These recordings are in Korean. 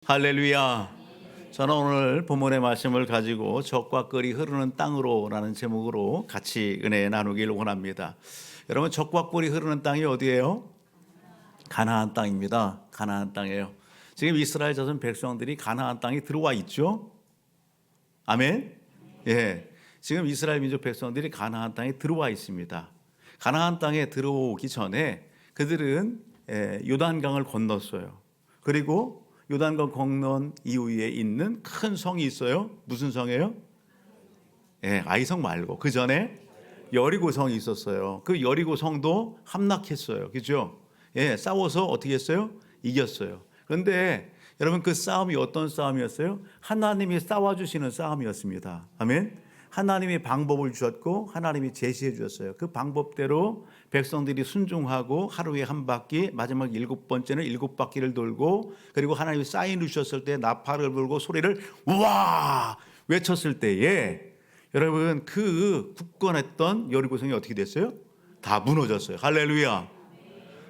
할렐루야. 저는 오늘 본문의 말씀을 가지고 적과 꿀이 흐르는 땅으로라는 제목으로 같이 은혜 나누길 원합니다. 여러분, 적과 꿀이 흐르는 땅이 어디예요? 가나안 땅입니다. 가나안 땅이에요. 지금 이스라엘 자손 백성들이 가나안 땅에 들어와 있죠. 아멘. 예. 지금 이스라엘 민족 백성들이 가나안 땅에 들어와 있습니다. 가나안 땅에 들어오기 전에 그들은 요단강을 건넜어요. 그리고 요단강 건넌 이후에 있는 큰 성이 있어요. 무슨 성이에요? 아이성 말고 그 전에 여리고 성이 있었어요. 그 여리고 성도 함락했어요. 그죠? 싸워서 어떻게 했어요? 이겼어요. 그런데 여러분, 그 싸움이 어떤 싸움이었어요? 하나님이 싸워주시는 싸움이었습니다. 아멘. 하나님이 방법을 주셨고 하나님이 제시해 주셨어요. 그 방법대로 백성들이 순종하고 하루에 한 바퀴, 마지막 7번째는 7바퀴를 돌고, 그리고 하나님이 사인을 주셨을 때 나팔을 불고 소리를 와 외쳤을 때에 여러분, 그 굳건했던 여리고성이 어떻게 됐어요? 다 무너졌어요. 할렐루야.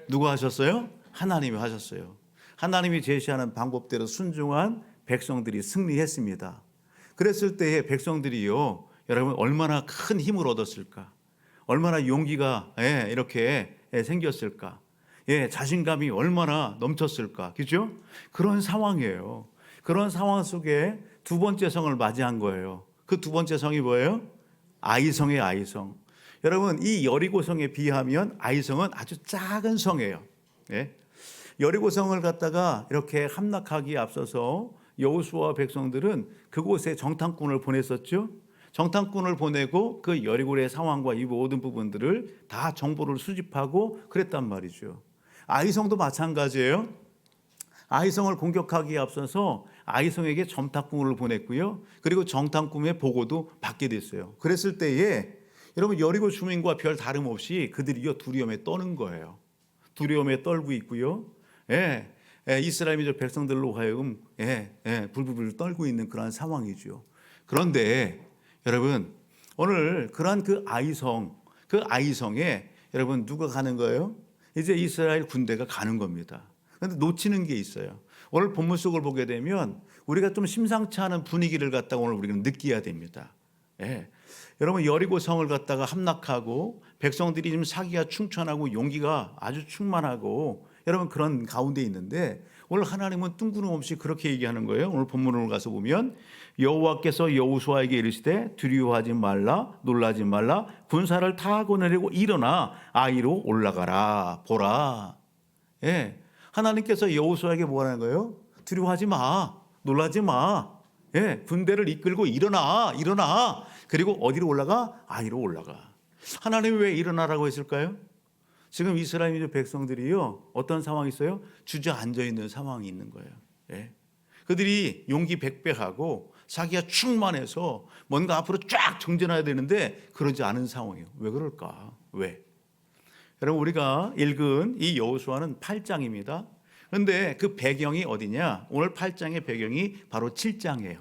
누가 하셨어요? 하나님이 하셨어요. 하나님이 제시하는 방법대로 순종한 백성들이 승리했습니다. 그랬을 때에 백성들이요, 여러분, 얼마나 큰 힘을 얻었을까? 얼마나 용기가 이렇게 생겼을까? 자신감이 얼마나 넘쳤을까? 그죠? 그런 상황이에요. 그런 상황 속에 두 번째 성을 맞이한 거예요. 그 두 번째 성이 뭐예요? 아이성이에요. 아이성. 여러분, 이 여리고성에 비하면 아이성은 아주 작은 성이에요. 여리고성을 갖다가 이렇게 함락하기에 앞서서 여호수아와 백성들은 그곳에 정탐꾼을 보냈었죠. 정탐꾼을 보내고 그 여리고의 상황과 이 모든 부분들을 다 정보를 수집하고 그랬단 말이죠. 아이성도 마찬가지예요. 아이성을 공격하기에 앞서서 아이성에게 정탐꾼을 보냈고요. 그리고 정탐꾼의 보고도 받게 됐어요. 그랬을 때에 여러분, 여리고 주민과 별 다름없이 그들이 두려움에 떠는 거예요. 두려움에 떨고 있고요. 이스라엘 민족 백성들로 하여금 불불 떨고 있는 그런 상황이죠. 그런데 여러분, 오늘 그러한 그 아이성에 여러분, 누가 가는 거예요? 이제 이스라엘 군대가 가는 겁니다. 그런데 놓치는 게 있어요. 오늘 본문 속을 보게 되면 우리가 좀 심상치 않은 분위기를 갖다가 오늘 우리가 느껴야 됩니다. 여러분, 여리고 성을 갖다가 함락하고 백성들이 지금 사기가 충천하고 용기가 아주 충만하고 여러분, 그런 가운데 있는데 오늘 하나님은 뜬구름없이 그렇게 얘기하는 거예요. 오늘 본문을 가서 보면 여호와께서 여호수아에게 이르시되 두려워하지 말라, 놀라지 말라, 군사를 타고 내리고 일어나 아이로 올라가라. 보라. 하나님께서 여호수아에게 뭐라는 거예요? 두려워하지 마, 놀라지 마. 군대를 이끌고 일어나. 그리고 어디로 올라가? 아이로 올라가. 하나님이 왜 일어나라고 했을까요? 지금 이스라엘 민족 백성들이요, 어떤 상황이 있어요? 주저앉아 있는 상황이 있는 거예요. 그들이 용기 백배하고 자기가 충만해서 뭔가 앞으로 쫙 정진해야 되는데 그러지 않은 상황이에요. 왜 그럴까? 왜? 여러분, 우리가 읽은 이 여호수아는 8장입니다. 그런데 그 배경이 어디냐? 오늘 8장의 배경이 바로 7장이에요.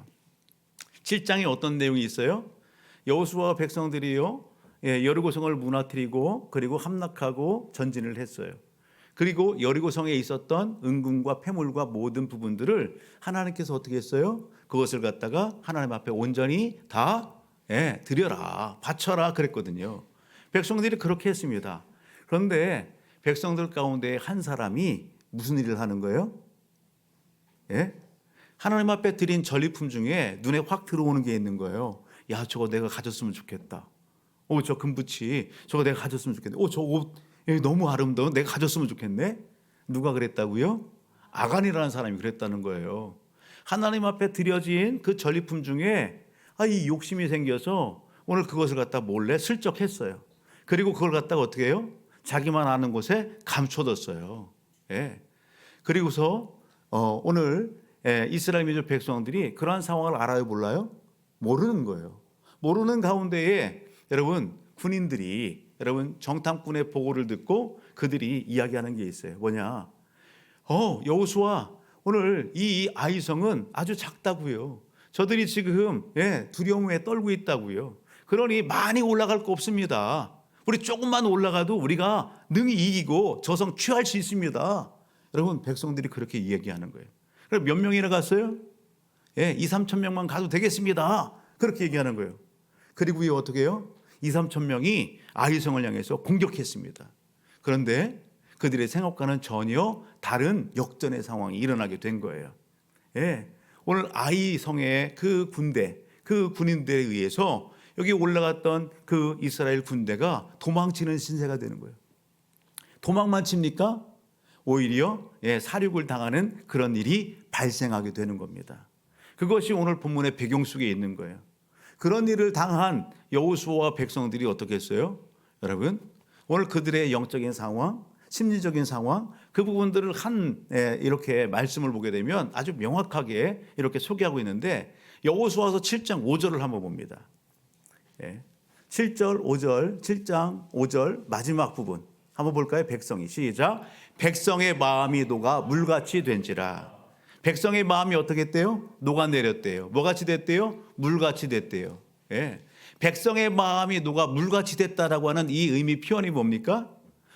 7장에 어떤 내용이 있어요? 여호수아와 백성들이요, 여리고성을 무너뜨리고 그리고 함락하고 전진을 했어요. 그리고 여리고성에 있었던 은금과 폐물과 모든 부분들을 하나님께서 어떻게 했어요? 그것을 갖다가 하나님 앞에 온전히 다 드려라, 바쳐라 그랬거든요. 백성들이 그렇게 했습니다. 그런데 백성들 가운데 한 사람이 무슨 일을 하는 거예요? 하나님 앞에 드린 전리품 중에 눈에 확 들어오는 게 있는 거예요. 야, 저거 내가 가졌으면 좋겠다. 저 금붙이 저거 내가 가졌으면 좋겠네. 저 옷 너무 아름다워, 내가 가졌으면 좋겠네. 누가 그랬다고요? 아간이라는 사람이 그랬다는 거예요. 하나님 앞에 드려진 그 전리품 중에 이 욕심이 생겨서 오늘 그것을 갖다 몰래 슬쩍 했어요. 그리고 그걸 갖다가 어떻게 해요? 자기만 아는 곳에 감춰뒀어요. 그리고서 오늘 이스라엘 민족 백성들이 그러한 상황을 알아요, 몰라요? 모르는 거예요. 모르는 가운데에 여러분, 군인들이 여러분 정탐꾼의 보고를 듣고 그들이 이야기하는 게 있어요. 뭐냐? 여호수아, 오늘 이 아이성은 아주 작다고요. 저들이 지금 두려움에 떨고 있다고요. 그러니 많이 올라갈 거 없습니다. 우리 조금만 올라가도 우리가 능히 이기고 저성 취할 수 있습니다. 여러분, 백성들이 그렇게 이야기하는 거예요. 그럼 몇 명이나 갔어요? 2, 3천 명만 가도 되겠습니다. 그렇게 얘기하는 거예요. 그리고 이 어떻게 해요? 2, 3천 명이 아이성을 향해서 공격했습니다. 그런데 그들의 생각과는 전혀 다른 역전의 상황이 일어나게 된 거예요. 오늘 아이성의 그 군대, 그 군인들에 의해서 여기 올라갔던 그 이스라엘 군대가 도망치는 신세가 되는 거예요. 도망만 칩니까? 오히려 사륙을 당하는 그런 일이 발생하게 되는 겁니다. 그것이 오늘 본문의 배경 속에 있는 거예요. 그런 일을 당한 여호수아와 백성들이 어떻게 했어요? 여러분, 오늘 그들의 영적인 상황, 심리적인 상황, 그 부분들을 이렇게 말씀을 보게 되면 아주 명확하게 이렇게 소개하고 있는데, 여호수아서 7장 5절을 한번 봅니다. 7절 5절 7장 5절 마지막 부분 한번 볼까요? 백성이 시작. 백성의 마음이 녹아 물같이 된지라. 백성의 마음이 어떻게 됐대요? 녹아내렸대요. 뭐같이 됐대요? 물같이 됐대요. 백성의 마음이 녹아 물같이 됐다라고 하는 이 의미 표현이 뭡니까?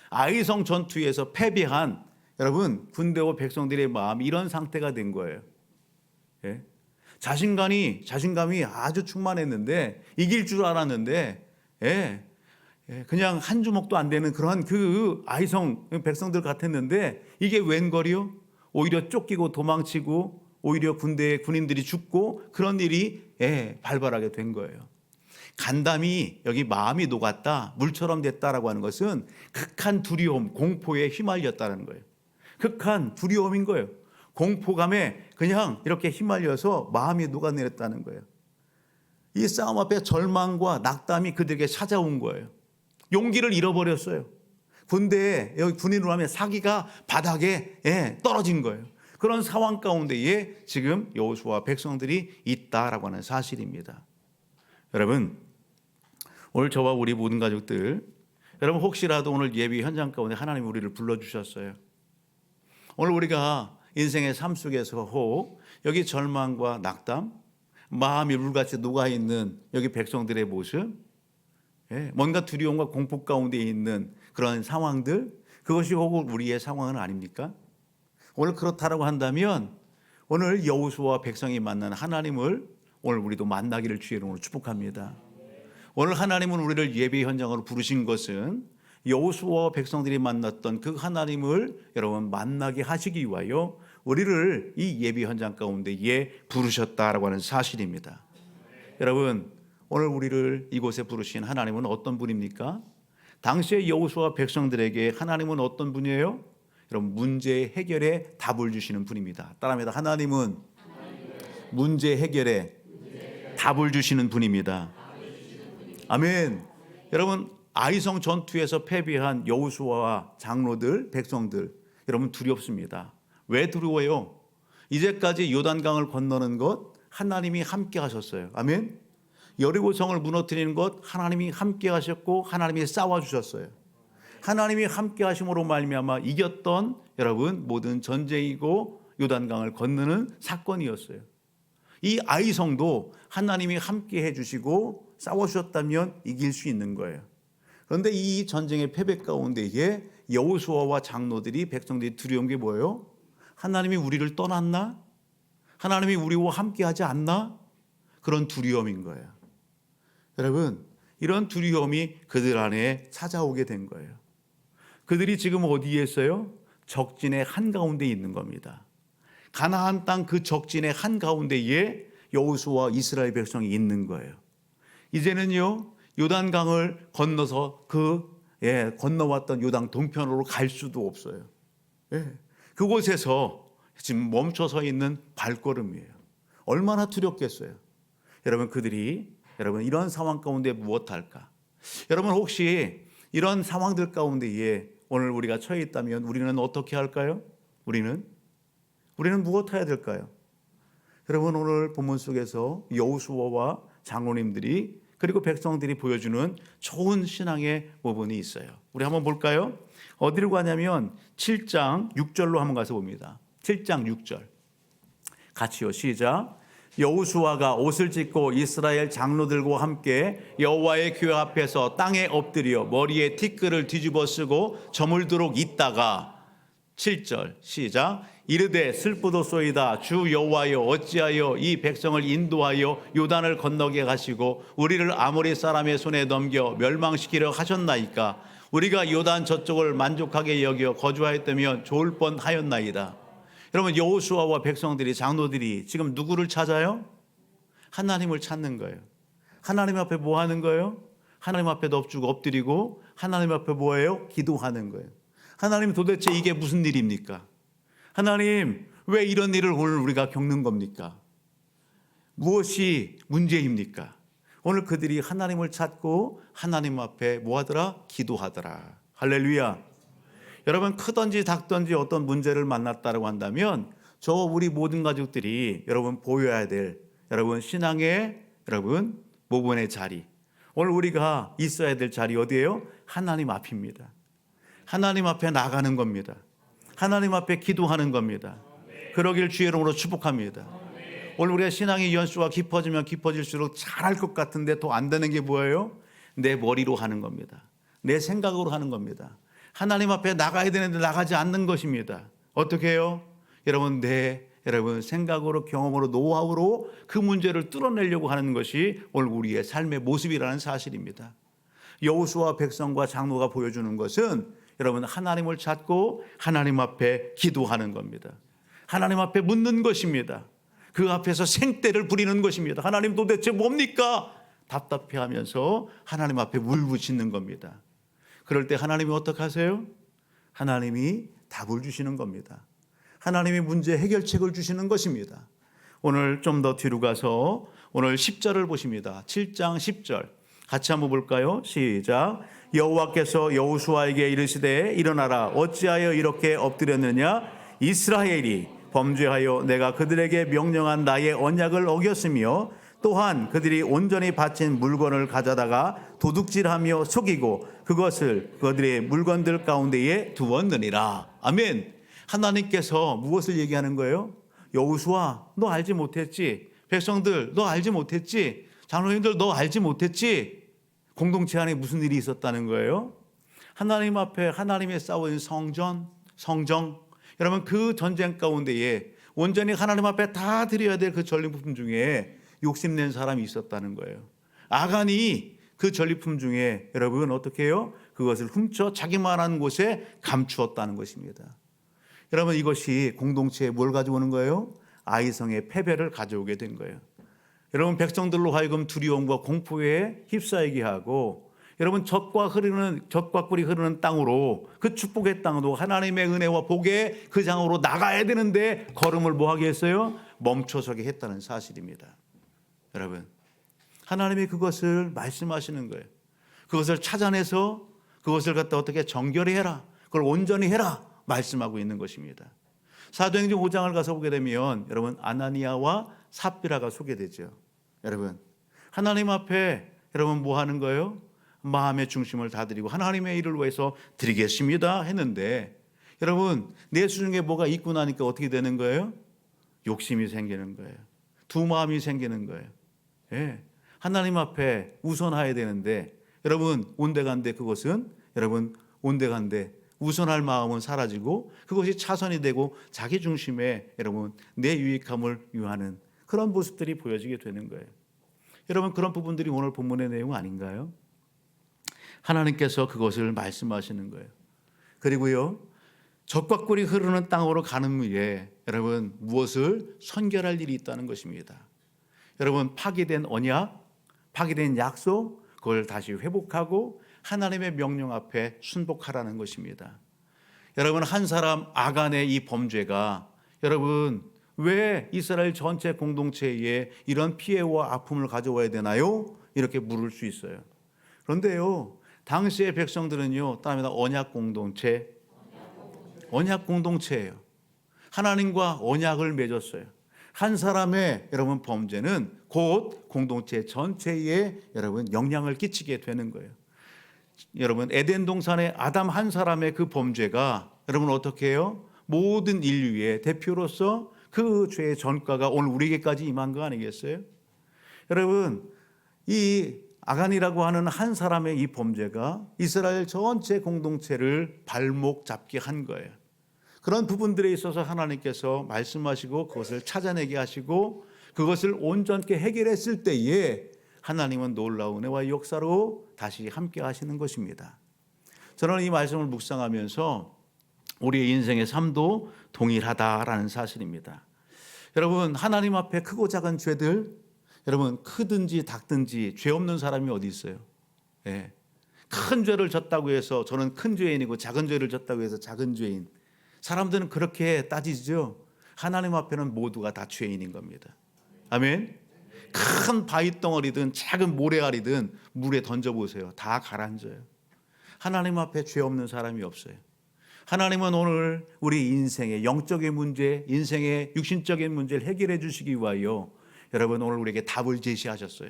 아이성 전투에서 패배한 여러분 군대와 백성들의 마음이 이런 상태가 된 거예요. 자신감이 아주 충만했는데, 이길 줄 알았는데 그냥 한 주먹도 안 되는 그러한 그 아이성 백성들 같았는데, 이게 웬걸이요? 오히려 쫓기고 도망치고 오히려 군인들이 죽고 그런 일이 발발하게 된 거예요. 간담이 여기 마음이 녹았다, 물처럼 됐다라고 하는 것은 극한 두려움, 공포에 휘말렸다는 거예요. 극한 두려움인 거예요. 공포감에 그냥 이렇게 휘말려서 마음이 녹아내렸다는 거예요. 이 싸움 앞에 절망과 낙담이 그들에게 찾아온 거예요. 용기를 잃어버렸어요. 군대에 여기 군인으로 하면 사기가 바닥에 떨어진 거예요. 그런 상황 가운데에 지금 여호수아와 백성들이 있다라고 하는 사실입니다. 여러분, 오늘 저와 우리 모든 가족들, 여러분 혹시라도 오늘 예비 현장 가운데 하나님 우리를 불러주셨어요. 오늘 우리가 인생의 삶 속에서 혹 여기 절망과 낙담, 마음이 물같이 녹아있는 여기 백성들의 모습, 뭔가 두려움과 공포 가운데 있는 그런 상황들, 그것이 혹 우리의 상황은 아닙니까? 오늘 그렇다라고 한다면 오늘 여호수아와 백성이 만난 하나님을 오늘 우리도 만나기를 주의 이름으로 축복합니다. 오늘 하나님은 우리를 예배 현장으로 부르신 것은 여호수아와 백성들이 만났던 그 하나님을 여러분 만나게 하시기 위하여 우리를 이 예배 현장 가운데에 부르셨다라고 하는 사실입니다. 여러분, 오늘 우리를 이곳에 부르신 하나님은 어떤 분입니까? 당시의 여호수아와 백성들에게 하나님은 어떤 분이에요? 여러분, 문제 해결에 답을 주시는 분입니다. 따라합니다. 하나님은 문제 해결에 답을 주시는 분입니다. 아멘. 여러분, 아이성 전투에서 패배한 여호수아와 장로들, 백성들, 여러분 두렵습니다. 왜 두려워요? 이제까지 요단강을 건너는 것 하나님이 함께 하셨어요. 아멘. 여리고성을 무너뜨리는 것 하나님이 함께 하셨고 하나님이 싸워주셨어요. 하나님이 함께 하심으로 말미암아 이겼던 여러분 모든 전쟁이고 요단강을 건너는 사건이었어요. 이 아이성도 하나님이 함께 해주시고 싸워주셨다면 이길 수 있는 거예요. 그런데 이 전쟁의 패배 가운데에 여호수아와 장로들이 백성들이 두려운 게 뭐예요? 하나님이 우리를 떠났나? 하나님이 우리와 함께하지 않나? 그런 두려움인 거예요. 여러분, 이런 두려움이 그들 안에 찾아오게 된 거예요. 그들이 지금 어디에 있어요? 적진의 한가운데 있는 겁니다. 가나안 땅 그 적진의 한가운데에 여호수아와 이스라엘 백성이 있는 거예요. 이제는요, 요단강을 건너서 건너왔던 요단 동편으로 갈 수도 없어요. 그곳에서 지금 멈춰서 있는 발걸음이에요. 얼마나 두렵겠어요. 여러분, 그들이 이런 상황 가운데 무엇할까? 여러분, 혹시 이런 상황들 가운데에 오늘 우리가 처해 있다면 우리는 어떻게 할까요? 우리는 무엇해야 될까요? 여러분, 오늘 본문 속에서 여호수아와 장로님들이 그리고 백성들이 보여주는 좋은 신앙의 부분이 있어요. 우리 한번 볼까요? 어디로 가냐면 7장 6절로 한번 가서 봅니다. 7장 6절 같이요. 시작. 여호수아가 옷을 찢고 이스라엘 장로들과 함께 여호와의 궤 앞에서 땅에 엎드려 머리에 티끌을 뒤집어 쓰고 저물도록 있다가 7절 시작. 이르되 슬프도소이다. 주 여호와여 어찌하여 이 백성을 인도하여 요단을 건너게 하시고 우리를 아모리 사람의 손에 넘겨 멸망시키려 하셨나이까. 우리가 요단 저쪽을 만족하게 여겨 거주하였다면 좋을 뻔하였나이다. 여러분, 여호수아와 백성들이, 장로들이 지금 누구를 찾아요? 하나님을 찾는 거예요. 하나님 앞에 뭐 하는 거예요? 하나님 앞에 엎주고 엎드리고 하나님 앞에 뭐예요? 기도하는 거예요. 하나님, 도대체 이게 무슨 일입니까? 하나님, 왜 이런 일을 오늘 우리가 겪는 겁니까? 무엇이 문제입니까? 오늘 그들이 하나님을 찾고 하나님 앞에 뭐 하더라? 기도하더라. 할렐루야. 여러분, 크든지 작든지 어떤 문제를 만났다고 한다면 저 우리 모든 가족들이 여러분 보여야 될 여러분 신앙의 여러분 모범의 자리, 오늘 우리가 있어야 될 자리 어디예요? 하나님 앞입니다. 하나님 앞에 나가는 겁니다. 하나님 앞에 기도하는 겁니다. 그러길 주의 이름으로 축복합니다. 오늘 우리가 신앙의 연수가 깊어지면 깊어질수록 잘할 것 같은데 더 안 되는 게 뭐예요? 내 머리로 하는 겁니다. 내 생각으로 하는 겁니다. 하나님 앞에 나가야 되는데 나가지 않는 것입니다. 어떻게 해요? 여러분, 여러분 생각으로, 경험으로, 노하우로 그 문제를 뚫어내려고 하는 것이 오늘 우리의 삶의 모습이라는 사실입니다. 여호수아 백성과 장로가 보여주는 것은 여러분 하나님을 찾고 하나님 앞에 기도하는 겁니다. 하나님 앞에 묻는 것입니다. 그 앞에서 생떼를 부리는 것입니다. 하나님, 도대체 뭡니까? 답답해하면서 하나님 앞에 울부짖는 겁니다. 그럴 때 하나님이 어떻게 하세요? 하나님이 답을 주시는 겁니다. 하나님이 문제 해결책을 주시는 것입니다. 오늘 좀 더 뒤로 가서 오늘 10절을 보십니다. 7장 10절 같이 한번 볼까요? 시작. 여호와께서 여호수아에게 이르시되 일어나라. 어찌하여 이렇게 엎드렸느냐? 이스라엘이 범죄하여 내가 그들에게 명령한 나의 언약을 어겼으며 또한 그들이 온전히 바친 물건을 가져다가 도둑질하며 속이고 그것을 그들의 물건들 가운데에 두었느니라. 아멘. 하나님께서 무엇을 얘기하는 거예요? 여호수아, 너 알지 못했지? 백성들, 너 알지 못했지? 장로님들, 너 알지 못했지? 공동체 안에 무슨 일이 있었다는 거예요? 하나님 앞에 하나님의 싸우는 성정, 여러분 그 전쟁 가운데에 온전히 하나님 앞에 다 드려야 될 그 전리품 중에 욕심낸 사람이 있었다는 거예요. 아간이 그 전리품 중에 여러분 어떻게 해요? 그것을 훔쳐 자기만한 곳에 감추었다는 것입니다. 여러분, 이것이 공동체에 뭘 가져오는 거예요? 아이성의 패배를 가져오게 된 거예요. 여러분, 백성들로 하여금 두려움과 공포에 휩싸이게 하고, 여러분 젖과 꿀이 흐르는 땅으로, 그 축복의 땅으로 하나님의 은혜와 복의 그 장으로 나가야 되는데 걸음을 뭐 하게 했어요? 멈춰서게 했다는 사실입니다. 여러분, 하나님이 그것을 말씀하시는 거예요. 그것을 찾아내서 그것을 갖다 어떻게 정결히 해라, 그걸 온전히 해라 말씀하고 있는 것입니다. 사도행전 5장을 가서 보게 되면 여러분 아나니아와 삽비라가 소개되죠. 여러분, 하나님 앞에 여러분 뭐 하는 거예요? 마음의 중심을 다 드리고 하나님의 일을 위해서 드리겠습니다 했는데, 여러분 내 수중에 뭐가 있고 나니까 어떻게 되는 거예요? 욕심이 생기는 거예요. 두 마음이 생기는 거예요. 예. 하나님 앞에 우선해야 되는데 여러분 온데간데 그것은 여러분 온데간데 우선할 마음은 사라지고 그것이 차선이 되고 자기 중심에 여러분 내 유익함을 위하는 그런 모습들이 보여지게 되는 거예요. 여러분, 그런 부분들이 오늘 본문의 내용 아닌가요? 하나님께서 그것을 말씀하시는 거예요. 그리고요, 젖과 꿀이 흐르는 땅으로 가는 위에 여러분 무엇을 선결할 일이 있다는 것입니다. 여러분, 파기된 언약, 파기된 약속, 그걸 다시 회복하고 하나님의 명령 앞에 순복하라는 것입니다. 여러분, 한 사람 아간의 이 범죄가 여러분 왜 이스라엘 전체 공동체에 이런 피해와 아픔을 가져와야 되나요? 이렇게 물을 수 있어요. 그런데요, 당시의 백성들은요, 따라합니다. 언약 공동체예요. 하나님과 언약을 맺었어요. 한 사람의 여러분 범죄는 곧 공동체 전체에 여러분 영향을 끼치게 되는 거예요. 여러분, 에덴 동산의 아담 한 사람의 그 범죄가 여러분 어떻게 해요? 모든 인류의 대표로서 그 죄의 전과가 오늘 우리에게까지 임한 거 아니겠어요? 여러분, 이 아간이라고 하는 한 사람의 이 범죄가 이스라엘 전체 공동체를 발목 잡게 한 거예요. 그런 부분들에 있어서 하나님께서 말씀하시고 그것을 찾아내게 하시고 그것을 온전케 해결했을 때에 하나님은 놀라운 은혜와 역사로 다시 함께 하시는 것입니다. 저는 이 말씀을 묵상하면서 우리의 인생의 삶도 동일하다라는 사실입니다. 여러분, 하나님 앞에 크고 작은 죄들, 여러분 크든지 작든지 죄 없는 사람이 어디 있어요? 예. 큰 죄를 졌다고 해서 저는 큰 죄인이고 작은 죄를 졌다고 해서 작은 죄인. 사람들은 그렇게 따지죠. 하나님 앞에는 모두가 다 죄인인 겁니다. 아멘. 큰 바위 덩어리든 작은 모래알이든 물에 던져보세요. 다 가라앉아요. 하나님 앞에 죄 없는 사람이 없어요. 하나님은 오늘 우리 인생의 영적인 문제, 인생의 육신적인 문제를 해결해 주시기 위하여 여러분 오늘 우리에게 답을 제시하셨어요.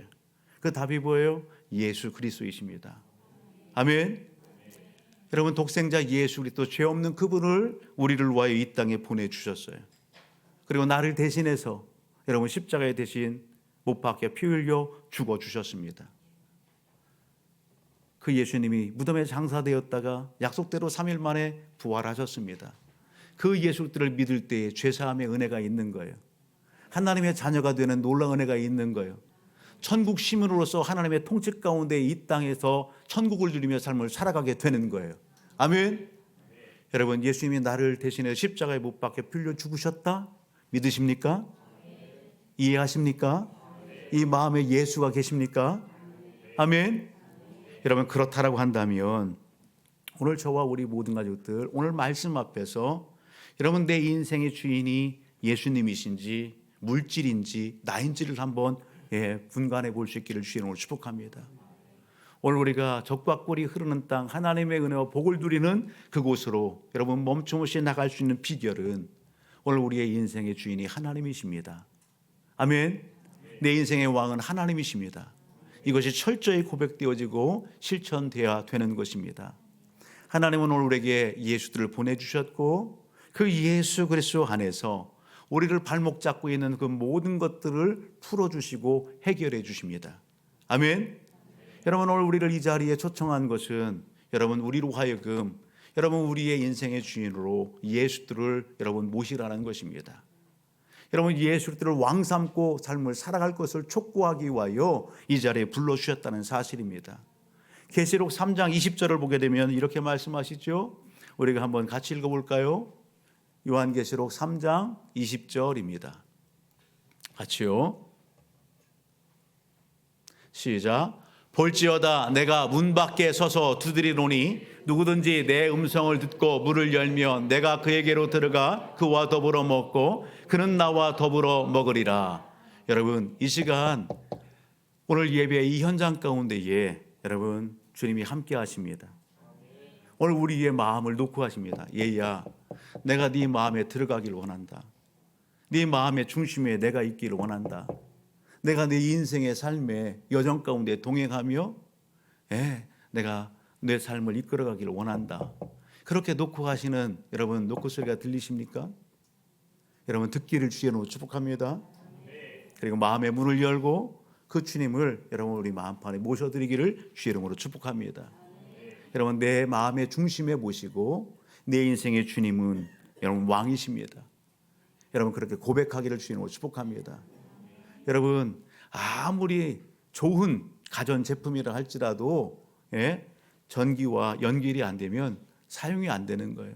그 답이 뭐예요? 예수 그리스도이십니다. 아멘. 여러분 독생자 예수 그리스도 죄 없는 그분을 우리를 위하여 이 땅에 보내주셨어요. 그리고 나를 대신해서 여러분 십자가에 대신 못 박혀 피 흘려 죽어주셨습니다. 그 예수님이 무덤에 장사되었다가 약속대로 3일 만에 부활하셨습니다. 그 예수를 믿을 때에 죄사함의 은혜가 있는 거예요. 하나님의 자녀가 되는 놀라운 은혜가 있는 거예요. 천국 시민으로서 하나님의 통치 가운데 이 땅에서 천국을 누리며 삶을 살아가게 되는 거예요. 아멘. 여러분 예수님이 나를 대신해 십자가에 못 박혀 피 흘려 죽으셨다 믿으십니까? 이해하십니까? 이 마음에 예수가 계십니까? 아멘. 여러분 그렇다라고 한다면 오늘 저와 우리 모든 가족들 오늘 말씀 앞에서 여러분 내 인생의 주인이 예수님이신지 물질인지 나인지를 한번 분간해 볼 수 있기를 주의 이름으로 축복합니다. 오늘 우리가 적과 꿀이 흐르는 땅 하나님의 은혜와 복을 누리는 그곳으로 여러분 멈춤없이 나갈 수 있는 비결은 오늘 우리의 인생의 주인이 하나님이십니다. 아멘. 내 인생의 왕은 하나님이십니다. 이것이 철저히 고백되어지고 실천되어야 되는 것입니다. 하나님은 오늘 우리에게 예수들을 보내주셨고 그 예수 그리스도 안에서 우리를 발목 잡고 있는 그 모든 것들을 풀어주시고 해결해 주십니다. 아멘. 여러분 오늘 우리를 이 자리에 초청한 것은 여러분 우리로 하여금 여러분 우리의 인생의 주인으로 예수들을 여러분 모시라는 것입니다. 여러분 예수들을 왕 삼고 삶을 살아갈 것을 촉구하기 위하여 이 자리에 불러주셨다는 사실입니다. 계시록 3장 20절을 보게 되면 이렇게 말씀하시죠. 우리가 한번 같이 읽어볼까요? 요한계시록 3장 20절입니다. 같이요. 시작. 볼지어다 내가 문 밖에 서서 두드리노니 누구든지 내 음성을 듣고 문을 열면 내가 그에게로 들어가 그와 더불어 먹고 그는 나와 더불어 먹으리라. 여러분 이 시간 오늘 예배의 이 현장 가운데에 여러분 주님이 함께 하십니다. 오늘 우리의 마음을 놓고 하십니다. 얘야 내가 네 마음에 들어가길 원한다. 네 마음의 중심에 내가 있기를 원한다. 내가 네 인생의 삶의 여정 가운데 동행하며 내가 내 삶을 이끌어가기를 원한다. 그렇게 놓고 가시는 여러분 놓고 소리가 들리십니까? 여러분 듣기를 주의로 축복합니다. 그리고 마음의 문을 열고 그 주님을 여러분 우리 마음판에 모셔드리기를 주의 이름으로 축복합니다. 여러분 내 마음의 중심에 모시고 내 인생의 주님은 여러분 왕이십니다. 여러분 그렇게 고백하기를 주의 이름으로 축복합니다. 여러분 아무리 좋은 가전제품이라 할지라도 전기와 연결이 안 되면 사용이 안 되는 거예요.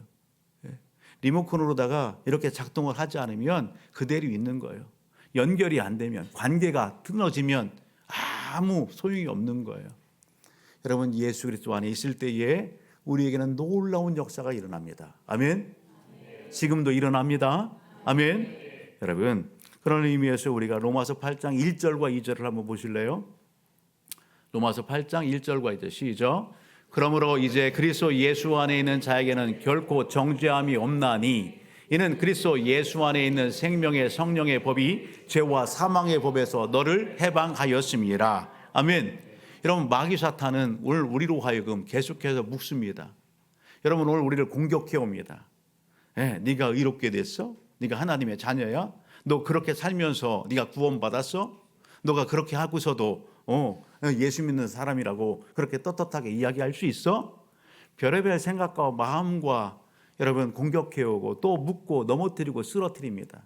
리모컨으로다가 이렇게 작동을 하지 않으면 그대로 있는 거예요. 연결이 안 되면 관계가 끊어지면 아무 소용이 없는 거예요. 여러분 예수 그리스도 안에 있을 때에 우리에게는 놀라운 역사가 일어납니다. 아멘. 지금도 일어납니다. 아멘. 여러분 그런 의미에서 우리가 로마서 8장 1절과 2절을 한번 보실래요? 로마서 8장 1절과 2절 시작. 그러므로 이제 그리스도 예수 안에 있는 자에게는 결코 정죄함이 없나니 이는 그리스도 예수 안에 있는 생명의 성령의 법이 죄와 사망의 법에서 너를 해방하였음이라. 아멘. 여러분 마귀 사탄은 오늘 우리로 하여금 계속해서 묵습니다. 여러분 오늘 우리를 공격해 옵니다. 네가 의롭게 됐어? 네가 하나님의 자녀야? 너 그렇게 살면서 네가 구원받았어? 너가 그렇게 하고서도 예수 믿는 사람이라고 그렇게 떳떳하게 이야기할 수 있어? 별의별 생각과 마음과 여러분 공격해오고 또 묶고 넘어뜨리고 쓰러뜨립니다.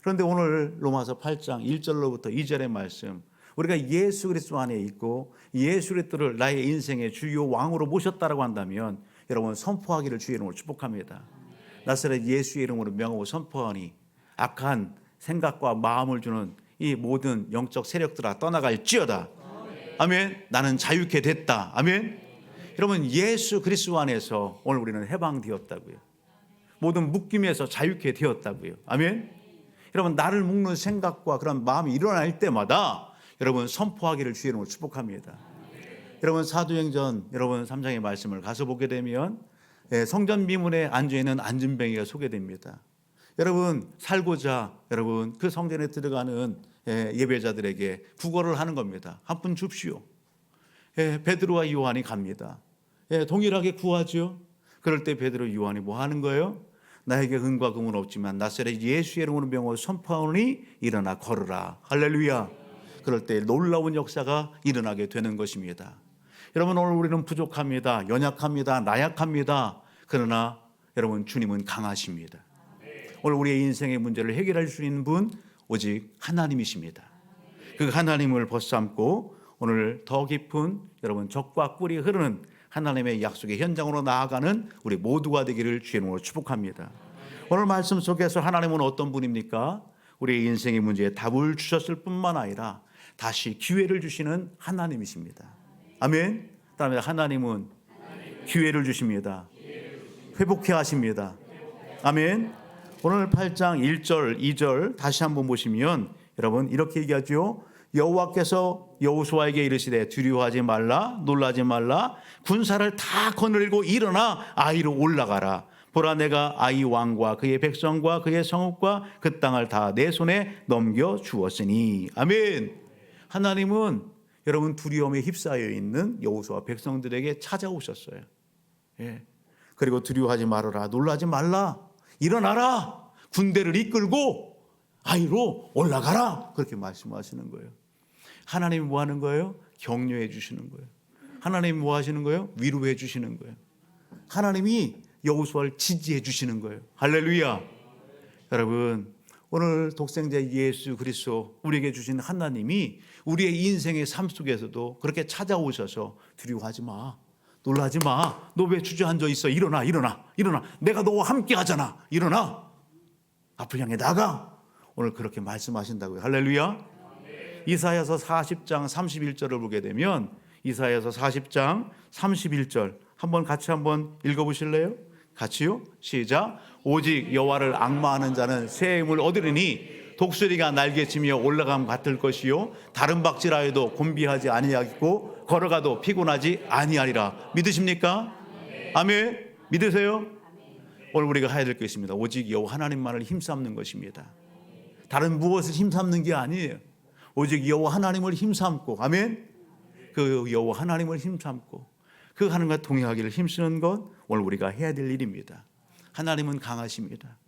그런데 오늘 로마서 8장 1절로부터 2절의 말씀, 우리가 예수 그리스도 안에 있고 예수 그리스도를 나의 인생의 주요 왕으로 모셨다라고 한다면 여러분 선포하기를 주의 이름으로 축복합니다. 나사렛 예수의 이름으로 명하고 선포하니 악한 생각과 마음을 주는 이 모든 영적 세력들아 떠나갈지어다. 아멘. 나는 자유케 됐다. 아멘. 여러분 예수 그리스도 안에서 오늘 우리는 해방되었다고요. 모든 묶임에서 자유케 되었다고요. 아멘. 여러분 나를 묶는 생각과 그런 마음이 일어날 때마다 여러분 선포하기를 주의 이름으로 축복합니다. 여러분 사도행전 여러분 3장의 말씀을 가서 보게 되면 성전 미문에 앉아있는 안진뱅이가 소개됩니다. 여러분 살고자 여러분 그 성전에 들어가는 예배자들에게 구걸을 하는 겁니다. 한 푼 줍시오. 베드로와 요한이 갑니다. 동일하게 구하죠. 그럴 때 베드로 요한이 뭐 하는 거예요? 나에게 은과 금은 없지만 나사렛 예수의 이름으로 명하고 선포하오니 일어나 걸으라. 할렐루야. 그럴 때 놀라운 역사가 일어나게 되는 것입니다. 여러분 오늘 우리는 부족합니다. 연약합니다. 나약합니다. 그러나 여러분 주님은 강하십니다. 오늘 우리의 인생의 문제를 해결할 수 있는 분 오직 하나님이십니다. 그 하나님을 벗삼고 오늘 더 깊은 여러분 적과 꿀이 흐르는 하나님의 약속의 현장으로 나아가는 우리 모두가 되기를 주의 이름으로 축복합니다. 오늘 말씀 속에서 하나님은 어떤 분입니까? 우리의 인생의 문제에 답을 주셨을 뿐만 아니라 다시 기회를 주시는 하나님이십니다. 아멘. 그다음에 하나님은 기회를 주십니다. 회복해 하십니다. 아멘. 오늘 8장 1절 2절 다시 한번 보시면 여러분 이렇게 얘기하죠. 여호와께서 여호수아에게 이르시되 두려워하지 말라 놀라지 말라 군사를 다 거느리고 일어나 아이로 올라가라. 보라 내가 아이 왕과 그의 백성과 그의 성읍과 그 땅을 다 내 손에 넘겨 주었으니. 아멘. 하나님은 여러분 두려움에 휩싸여 있는 여호수아 백성들에게 찾아오셨어요. 그리고 두려워하지 말아라 놀라지 말라 일어나라 군대를 이끌고 아이로 올라가라 그렇게 말씀하시는 거예요. 하나님이 뭐 하는 거예요? 격려해 주시는 거예요. 하나님이 뭐 하시는 거예요? 위로해 주시는 거예요. 하나님이 여호수아를 지지해 주시는 거예요. 할렐루야. 여러분 오늘 독생자 예수 그리스도 우리에게 주신 하나님이 우리의 인생의 삶 속에서도 그렇게 찾아오셔서 두려워하지 마 놀라지 마 너 왜 주저앉아 있어 일어나 내가 너와 함께 하잖아 일어나 앞을 향해 나가 오늘 그렇게 말씀하신다고요. 할렐루야. 이사야서 40장 31절을 보게 되면 이사야서 40장 31절 같이 한번 읽어보실래요? 같이요? 시작. 오직 여호와를 앙마하는 자는 새 힘을 얻으리니 독수리가 날개치며 올라감 같을 것이요 다른 박질하여도 곤비하지 아니하겠고 걸어가도 피곤하지 아니하리라. 믿으십니까? 아멘. 믿으세요? 오늘 우리가 해야 될 것입니다. 오직 여호와 하나님만을 힘삼는 것입니다. 다른 무엇을 힘삼는 게 아니에요. 오직 여호와 하나님을 힘삼고 아멘. 그 여호와 하나님을 힘삼고 그 하나님과 동행하기를 힘쓰는 것 오늘 우리가 해야 될 일입니다. 하나님은 강하십니다.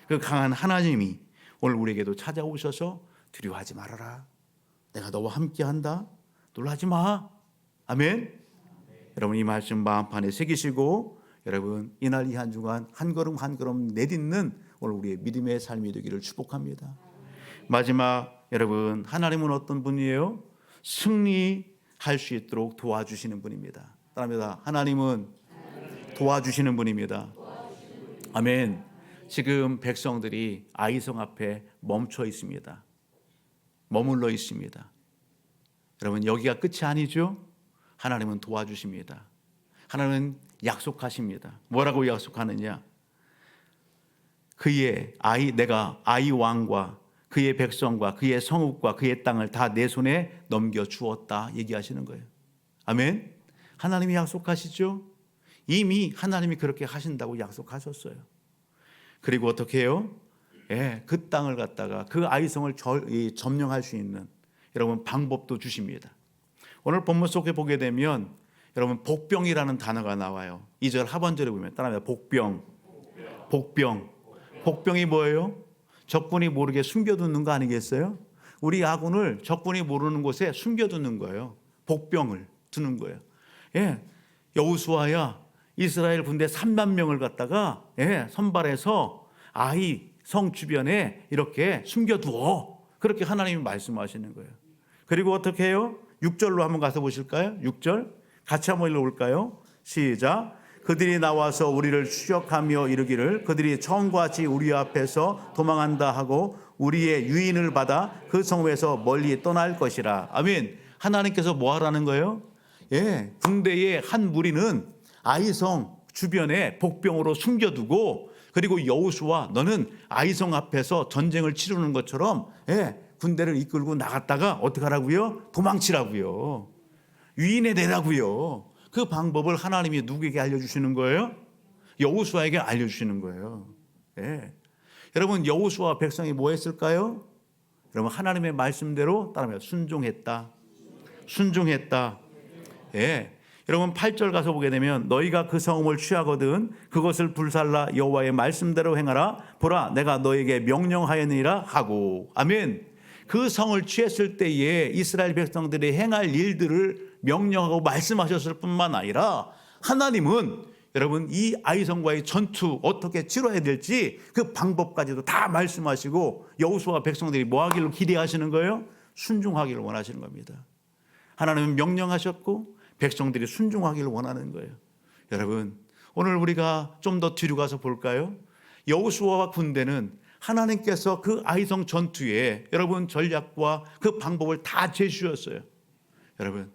그 강한 하나님이 오늘 우리에게도 찾아오셔서 두려워하지 말아라. 내가 너와 함께한다. 놀라지 마. 아멘. 여러분 이 말씀 마음판에 새기시고 여러분 이날 이 한 주간 한 걸음 한 걸음 내딛는 오늘 우리의 믿음의 삶이 되기를 축복합니다. 마지막 여러분 하나님은 어떤 분이에요? 승리할 수 있도록 도와주시는 분입니다. 따라합니다. 하나님은 도와주시는 분입니다. 아멘. 지금 백성들이 아이성 앞에 멈춰 있습니다. 머물러 있습니다. 여러분 여기가 끝이 아니죠? 하나님은 도와주십니다. 하나님은 약속하십니다. 뭐라고 약속하느냐? 내가 아이 왕과 그의 백성과 그의 성읍과 그의 땅을 다 내 손에 넘겨 주었다 얘기하시는 거예요. 아멘. 하나님이 약속하시죠? 이미 하나님이 그렇게 하신다고 약속하셨어요. 그리고 어떻게 해요? 그 땅을 갖다가 그 아이성을 점령할 수 있는 여러분 방법도 주십니다. 오늘 본문 속에 보게 되면 여러분 복병이라는 단어가 나와요. 2절 하반절에 보면 따라합니다. 복병이 뭐예요? 적군이 모르게 숨겨두는 거 아니겠어요? 우리 아군을 적군이 모르는 곳에 숨겨두는 거예요. 복병을 두는 거예요. 여호수아야 이스라엘 군대 3만 명을 갖다가 선발해서 아이 성 주변에 이렇게 숨겨두어. 그렇게 하나님이 말씀하시는 거예요. 그리고 어떻게 해요? 6절로 한번 가서 보실까요? 6절 같이 한번 읽어볼까요? 시작. 그들이 나와서 우리를 추격하며 이르기를 그들이 처음과 같이 우리 앞에서 도망한다 하고 우리의 유인을 받아 그 성에서 멀리 떠날 것이라. 아멘. 하나님께서 뭐 하라는 거예요? 군대의 한 무리는 아이성 주변에 복병으로 숨겨두고, 그리고 여호수아 너는 아이성 앞에서 전쟁을 치르는 것처럼 군대를 이끌고 나갔다가 어떻게 하라고요? 도망치라고요. 유인해 내라고요. 그 방법을 하나님이 누구에게 알려주시는 거예요? 여호수아에게 알려주시는 거예요. 여러분, 여호수아 백성이 뭐 했을까요? 여러분, 하나님의 말씀대로 따르며 순종했다. 순종했다. 여러분 8절 가서 보게 되면 너희가 그 성읍을 취하거든 그것을 불살라 여호와의 말씀대로 행하라. 보라, 내가 너에게 명령하였느니라 하고. 아멘. 그 성을 취했을 때에 이스라엘 백성들이 행할 일들을 명령하고 말씀하셨을 뿐만 아니라 하나님은 여러분 이 아이성과의 전투 어떻게 치러야 될지 그 방법까지도 다 말씀하시고 여호수아 백성들이 뭐 하기를 기대하시는 거예요? 순종하기를 원하시는 겁니다. 하나님은 명령하셨고 백성들이 순종하기를 원하는 거예요. 여러분, 오늘 우리가 좀 더 뒤로 가서 볼까요? 여호수아와 군대는 하나님께서 그 아이성 전투에 여러분 전략과 그 방법을 다 제시하셨어요. 여러분,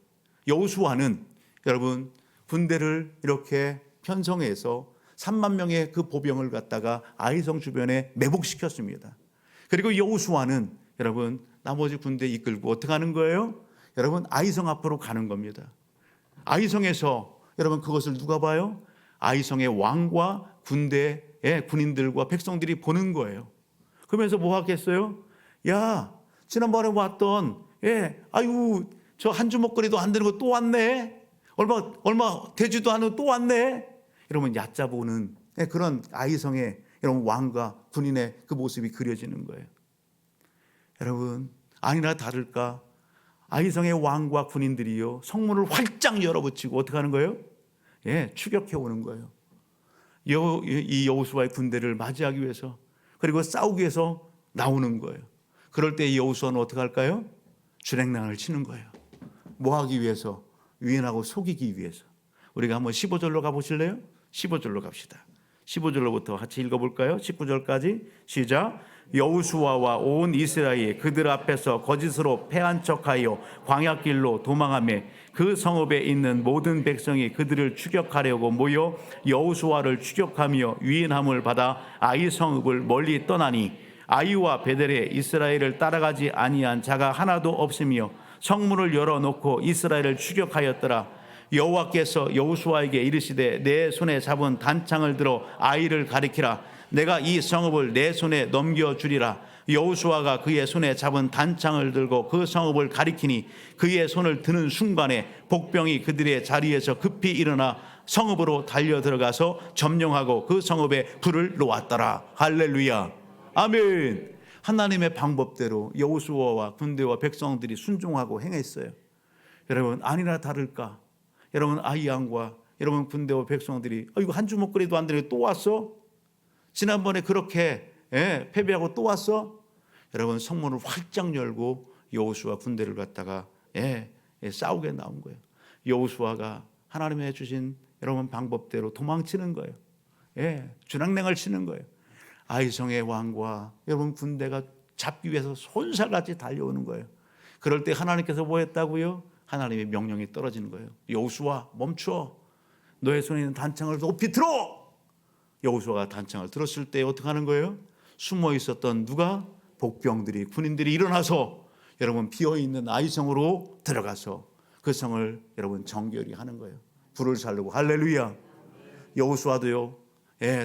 여호수아는 여러분 군대를 이렇게 편성해서 3만 명의 그 보병을 갖다가 아이성 주변에 매복시켰습니다. 그리고 여호수아는 여러분 나머지 군대 이끌고 어떻게 하는 거예요? 여러분 아이성 앞으로 가는 겁니다. 아이성에서 여러분 그것을 누가 봐요? 아이성의 왕과 군대의 군인들과 백성들이 보는 거예요. 그러면서 뭐 하겠어요? 야, 지난번에 왔던 아유 저 한 주먹거리도 안 되는 거 또 왔네. 얼마 되지도 않은 또 왔네. 이러면 얕잡아오는 그런 아이성의 여러분 왕과 군인의 그 모습이 그려지는 거예요. 여러분, 아니나 다를까 아이성의 왕과 군인들이요 성문을 활짝 열어붙이고 어떻게 하는 거예요? 추격해 오는 거예요. 이 여호수아의 군대를 맞이하기 위해서, 그리고 싸우기 위해서 나오는 거예요. 그럴 때 여호수아는 어떻게 할까요? 주랭랑을 치는 거예요. 뭐 하기 위해서? 유인하고 속이기 위해서. 우리가 한번 15절로 가보실래요? 15절로 갑시다. 15절로부터 같이 읽어볼까요? 19절까지 시작. 여호수아와 온 이스라엘이 그들 앞에서 거짓으로 패한 척하여 광야길로 도망하며 그 성읍에 있는 모든 백성이 그들을 추격하려고 모여 여호수아를 추격하며 유인함을 받아 아이 성읍을 멀리 떠나니 아이와 베델에 이스라엘을 따라가지 아니한 자가 하나도 없으며 성문을 열어놓고 이스라엘을 추격하였더라. 여호와께서 여호수아에게 이르시되 내 손에 잡은 단창을 들어 아이를 가리키라. 내가 이 성읍을 내 손에 넘겨주리라. 여호수아가 그의 손에 잡은 단창을 들고 그 성읍을 가리키니 그의 손을 드는 순간에 복병이 그들의 자리에서 급히 일어나 성읍으로 달려 들어가서 점령하고 그 성읍에 불을 놓았더라. 할렐루야. 아멘. 하나님의 방법대로 여호수아와 군대와 백성들이 순종하고 행했어요. 여러분, 아니나 다를까 여러분 아이 왕과 여러분 군대와 백성들이 이거 한 주먹거리도 안 되는 게 또 왔어? 지난번에 그렇게 패배하고 또 왔어? 여러분 성문을 활짝 열고 여호수아 군대를 갖다가 싸우게 나온 거예요. 여호수아가 하나님이 해주신 여러분 방법대로 도망치는 거예요. 주랑냉을 치는 거예요. 아이성의 왕과 여러분 군대가 잡기 위해서 손살같이 달려오는 거예요. 그럴 때 하나님께서 뭐 했다고요? 하나님의 명령이 떨어지는 거예요. 여호수아 멈춰. 너의 손에 있는 단창을 높이 들어. 여호수아가 단창을 들었을 때 어떻게 하는 거예요? 숨어 있었던 누가? 복병들이 군인들이 일어나서 여러분 비어있는 아이성으로 들어가서 그 성을 여러분 정결히 하는 거예요. 불을 살르고. 할렐루야. 여호수아도요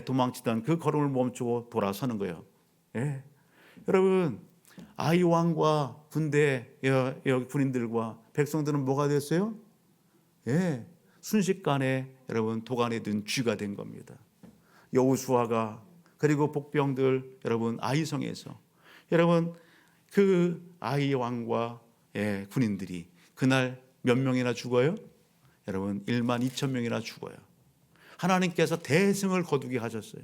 도망치던 그 걸음을 멈추고 돌아서는 거예요. 여러분 아이 왕과 군대 군인들과 백성들은 뭐가 됐어요? 순식간에 여러분 도간에 든 쥐가 된 겁니다. 여호수아가 그리고 복병들 여러분 아이성에서 여러분 그 아이 왕과 군인들이 그날 몇 명이나 죽어요? 여러분 1만 2천 명이나 죽어요. 하나님께서 대승을 거두게 하셨어요.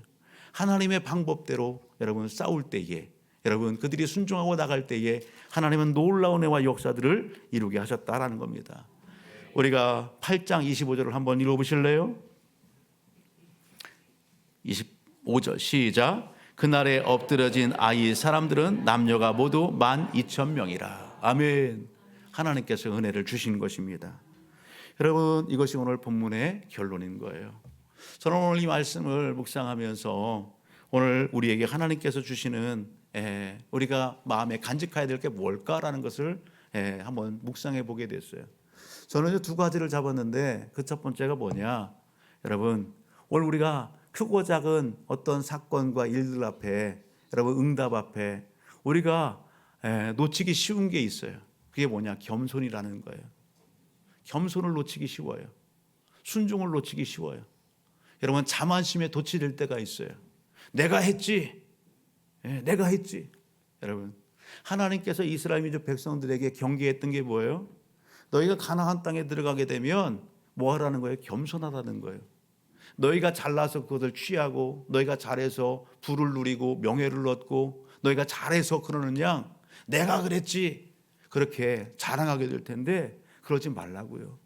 하나님의 방법대로 여러분 싸울 때에, 여러분 그들이 순종하고 나갈 때에 하나님은 놀라운 애와 역사들을 이루게 하셨다라는 겁니다. 우리가 8장 25절을 한번 읽어보실래요? 25절 시작. 그날에 엎드러진 아이 사람들은 남녀가 모두 12,000명이라. 아멘. 하나님께서 은혜를 주신 것입니다. 여러분, 이것이 오늘 본문의 결론인 거예요. 저는 오늘 이 말씀을 묵상하면서 오늘 우리에게 하나님께서 주시는 우리가 마음에 간직해야 될 게 뭘까라는 것을 한번 묵상해 보게 됐어요. 저는 두 가지를 잡았는데 그 첫 번째가 뭐냐, 여러분 오늘 우리가 크고 작은 어떤 사건과 일들 앞에, 여러분 응답 앞에 우리가 놓치기 쉬운 게 있어요. 그게 뭐냐, 겸손이라는 거예요. 겸손을 놓치기 쉬워요. 순종을 놓치기 쉬워요. 여러분 자만심에 도취될 때가 있어요. 내가 했지, 내가 했지. 여러분 하나님께서 이스라엘 민족 백성들에게 경계했던 게 뭐예요? 너희가 가나안 땅에 들어가게 되면 뭐 하라는 거예요? 겸손하다는 거예요. 너희가 잘나서 그것을 취하고, 너희가 잘해서 부를 누리고 명예를 얻고, 너희가 잘해서 그러느냐, 내가 그랬지, 그렇게 자랑하게 될 텐데 그러지 말라고요.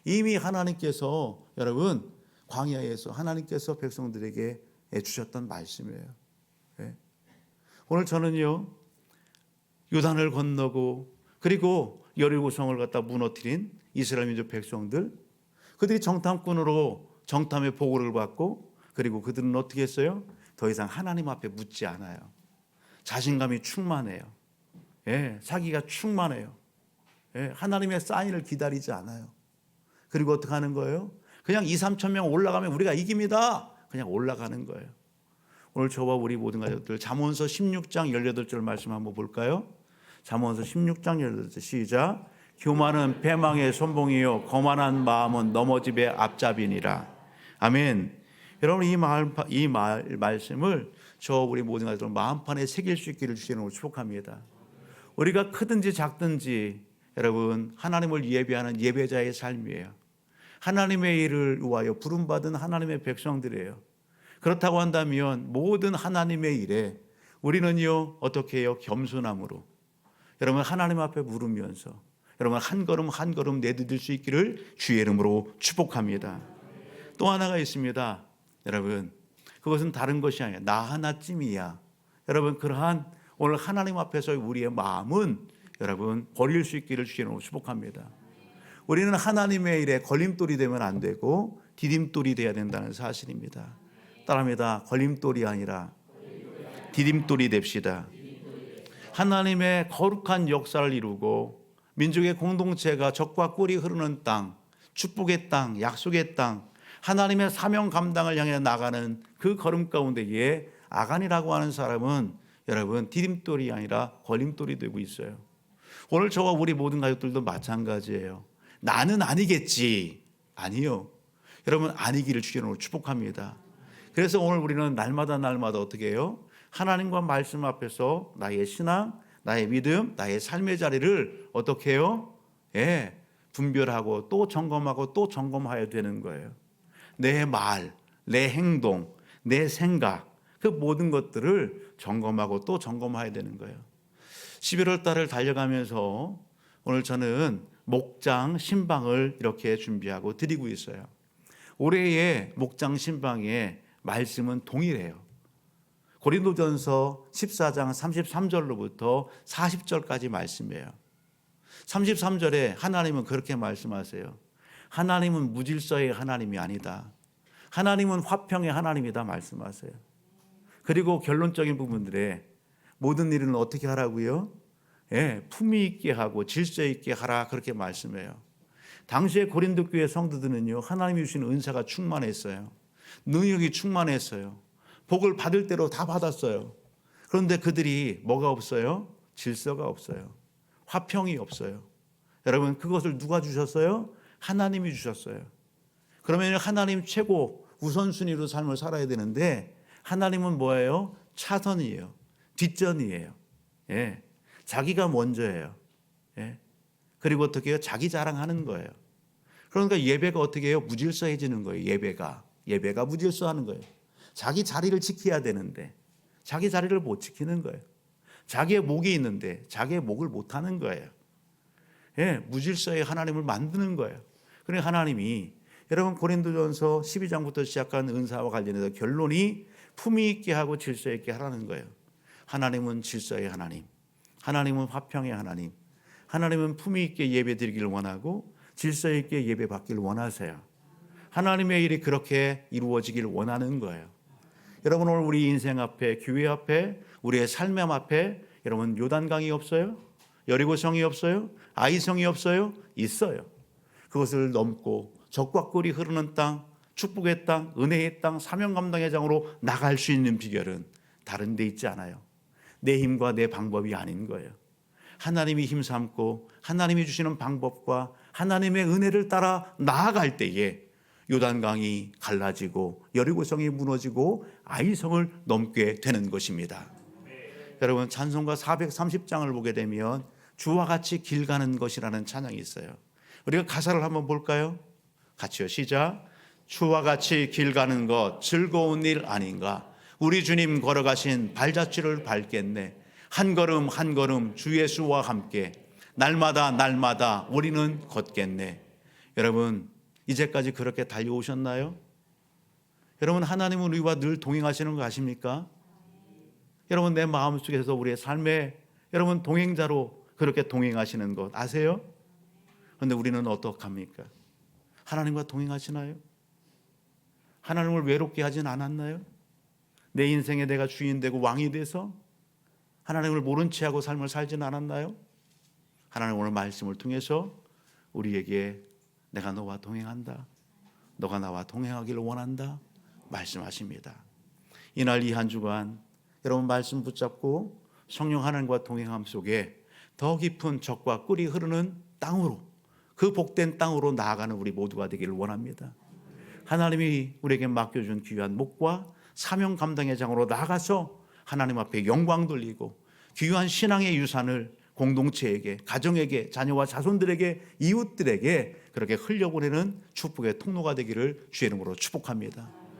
이미 하나님께서 여러분 광야에서 하나님께서 백성들에게 주셨던 말씀이에요. 오늘 저는요 요단을 건너고 그리고 여리고성을 갖다 무너뜨린 이스라엘 민족 백성들, 그들이 정탐꾼으로 정탐의 보고를 받고, 그리고 그들은 어떻게 했어요? 더 이상 하나님 앞에 묻지 않아요. 자신감이 충만해요. 자기가 충만해요. 하나님의 사인을 기다리지 않아요. 그리고 어떻게 하는 거예요? 그냥 2-3천 명 올라가면 우리가 이깁니다. 그냥 올라가는 거예요. 오늘 저와 우리 모든 가족들 잠언서 16장 18절 말씀 한번 볼까요? 잠언서 16장 18절 시작. 교만은 패망의 선봉이요 거만한 마음은 넘어집의 앞잡이니라. 아멘. 여러분 이 말씀을 저 우리 모든 가족들 마음판에 새길 수 있기를 주시는 축복합니다. 우리가 크든지 작든지 여러분 하나님을 예배하는 예배자의 삶이에요. 하나님의 일을 위하여 부름받은 하나님의 백성들이에요. 그렇다고 한다면 모든 하나님의 일에 우리는요 어떻게 해요? 겸손함으로 여러분 하나님 앞에 물으면서 여러분 한 걸음 한 걸음 내디딜 수 있기를 주의 이름으로 축복합니다. 또 하나가 있습니다. 여러분 그것은 다른 것이 아니라 나 하나쯤이야. 여러분 그러한 오늘 하나님 앞에서 우리의 마음은 여러분 버릴 수 있기를 주의 이름으로 축복합니다. 우리는 하나님의 일에 걸림돌이 되면 안 되고 디딤돌이 돼야 된다는 사실입니다. 따라합니다. 걸림돌이 아니라 디딤돌이 됩시다. 하나님의 거룩한 역사를 이루고 민족의 공동체가 젖과 꿀이 흐르는 땅, 축복의 땅, 약속의 땅, 하나님의 사명 감당을 향해 나가는 그 걸음 가운데에 아간이라고 하는 사람은 여러분 디딤돌이 아니라 걸림돌이 되고 있어요. 오늘 저와 우리 모든 가족들도 마찬가지예요. 나는 아니겠지. 아니요. 여러분 아니기를 주님으로 축복합니다. 그래서 오늘 우리는 날마다 어떻게 해요? 하나님과 말씀 앞에서 나의 신앙, 나의 믿음, 나의 삶의 자리를 어떻게 해요? 분별하고 또 점검하고 또 점검해야 되는 거예요. 내 말, 내 행동, 내 생각, 그 모든 것들을 점검하고 또 점검해야 되는 거예요. 11월 달을 달려가면서 오늘 저는 목장 신방을 이렇게 준비하고 드리고 있어요. 올해의 목장 신방의 말씀은 동일해요. 고린도전서 14장 33절로부터 40절까지 말씀이에요. 33절에 하나님은 그렇게 말씀하세요. 하나님은 무질서의 하나님이 아니다. 하나님은 화평의 하나님이다 말씀하세요. 그리고 결론적인 부분들에 모든 일은 어떻게 하라고요? 품위 있게 하고 질서 있게 하라 그렇게 말씀해요. 당시에 고린도 교회 성도들은요 하나님이 주신 은사가 충만했어요. 능력이 충만했어요. 복을 받을 대로 다 받았어요. 그런데 그들이 뭐가 없어요? 질서가 없어요. 화평이 없어요. 여러분 그것을 누가 주셨어요? 하나님이 주셨어요. 그러면 하나님 최고 우선순위로 삶을 살아야 되는데 하나님은 뭐예요? 차선이에요. 뒷전이에요. 자기가 먼저예요. 그리고 어떻게 해요? 자기 자랑하는 거예요. 그러니까 예배가 어떻게 해요? 무질서해지는 거예요. 예배가 예배가 무질서하는 거예요. 자기 자리를 지켜야 되는데 자기 자리를 못 지키는 거예요. 자기의 목이 있는데 자기의 목을 못 하는 거예요. 예, 무질서의 하나님을 만드는 거예요. 그러니까 하나님이 여러분 고린도전서 12장부터 시작한 은사와 관련해서 결론이 품위 있게 하고 질서 있게 하라는 거예요. 하나님은 질서의 하나님, 하나님은 화평의 하나님, 하나님은 품위 있게 예배 드리기를 원하고 질서 있게 예배 받기를 원하세요. 하나님의 일이 그렇게 이루어지기를 원하는 거예요. 여러분 오늘 우리 인생 앞에, 교회 앞에, 우리의 삶의 앞에 여러분 요단강이 없어요? 여리고성이 없어요? 아이성이 없어요? 있어요. 그것을 넘고 적과 꿀이 흐르는 땅, 축복의 땅, 은혜의 땅, 사명 감당의 장으로 나갈 수 있는 비결은 다른 데 있지 않아요. 내 힘과 내 방법이 아닌 거예요. 하나님이 힘삼고 하나님이 주시는 방법과 하나님의 은혜를 따라 나아갈 때에 요단강이 갈라지고 여리고성이 무너지고 아이성을 넘게 되는 것입니다. 여러분 찬송가 430장을 보게 되면 주와 같이 길 가는 것이라는 찬양이 있어요. 우리가 가사를 한번 볼까요? 같이요. 시작. 주와 같이 길 가는 것 즐거운 일 아닌가. 우리 주님 걸어가신 발자취를 밟겠네. 한 걸음 한 걸음 주 예수와 함께 날마다 날마다 우리는 걷겠네. 여러분 이제까지 그렇게 달려오셨나요? 여러분 하나님은 우리와 늘 동행하시는 거 아십니까? 여러분 내 마음속에서 우리의 삶에 여러분 동행자로 그렇게 동행하시는 것 아세요? 그런데 우리는 어떡합니까? 하나님과 동행하시나요? 하나님을 외롭게 하진 않았나요? 내 인생에 내가 주인 되고 왕이 돼서 하나님을 모른 채 하고 삶을 살지는 않았나요? 하나님 오늘 말씀을 통해서 우리에게 내가 너와 동행한다, 너가 나와 동행하기를 원한다 말씀하십니다. 이날 이 한 주간 여러분 말씀 붙잡고 성령 하나님과 동행함 속에 더 깊은 적과 꿀이 흐르는 땅으로, 그 복된 땅으로 나아가는 우리 모두가 되기를 원합니다. 하나님이 우리에게 맡겨준 귀한 목과 사명 감당의 장으로 나가서 하나님 앞에 영광 돌리고 귀한 신앙의 유산을 공동체에게, 가정에게, 자녀와 자손들에게, 이웃들에게 그렇게 흘려보내는 축복의 통로가 되기를 주의 이름으로 축복합니다.